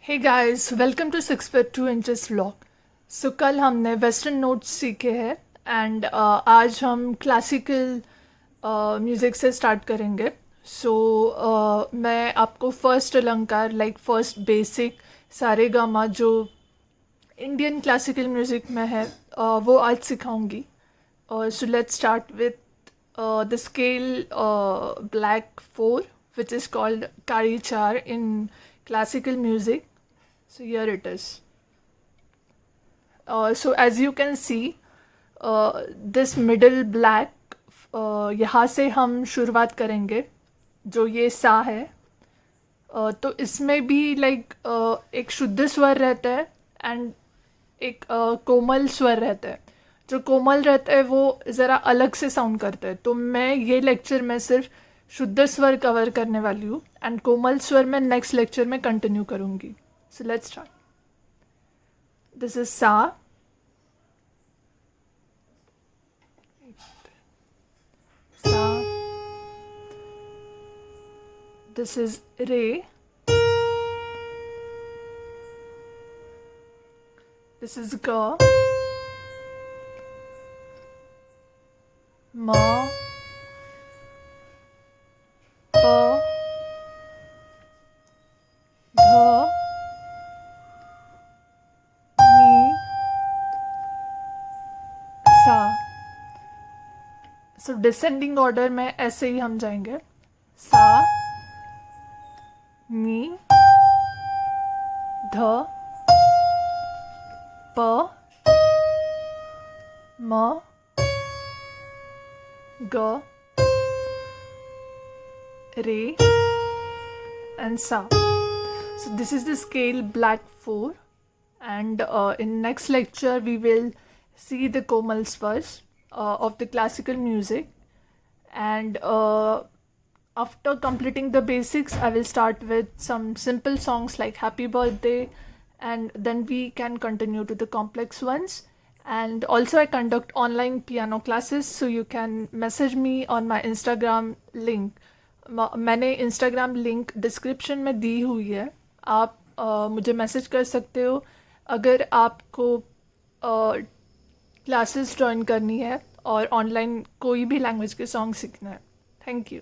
Hey guys, welcome to 6 पर 2 inches vlog. सो कल हमने वेस्टर्न नोट्स सीखे हैं एंड आज हम क्लासिकल म्यूज़िक से स्टार्ट करेंगे। सो मैं आपको फर्स्ट अलंकार लाइक फर्स्ट बेसिक सारेगामा जो इंडियन क्लासिकल म्यूज़िक में है वो आज सिखाऊंगी। So let's start with the scale black 4, which is called Kari Char in classical music. So here it is. So as you can see, this middle black, यहाँ से हम शुरुआत करेंगे। जो ये सा है, तो इसमें भी लाइक एक शुद्ध स्वर रहता है एंड एक कोमल स्वर रहता है। जो कोमल रहता है वो ज़रा अलग से साउंड करता है, तो मैं ये लेक्चर में सिर्फ शुद्ध स्वर कवर करने वाली हूँ एंड कोमल स्वर मैं नेक्स्ट लेक्चर में कंटिन्यू करूँगी। सो लेट्स स्टार्ट। दिस इज सा, सा, दिस इज रे, दिस इज ग, म, प, ध, नी, सा। सो डिसेंडिंग ऑर्डर में ऐसे ही हम जाएंगे। सा, नी, ध, प, म, ग, re and sa. So this is the scale black 4, and in next lecture we will see the komal swars of the classical music, and after completing the basics I will start with some simple songs like Happy Birthday, and then we can continue to the complex ones. And also I conduct online piano classes, so you can message me on my Instagram link. मैंने Instagram link description में दी हुई है, आप मुझे message कर सकते हो अगर आपको क्लासेस ज्वाइन करनी है और ऑनलाइन कोई भी लैंग्वेज के सॉन्ग सीखना है। Thank you.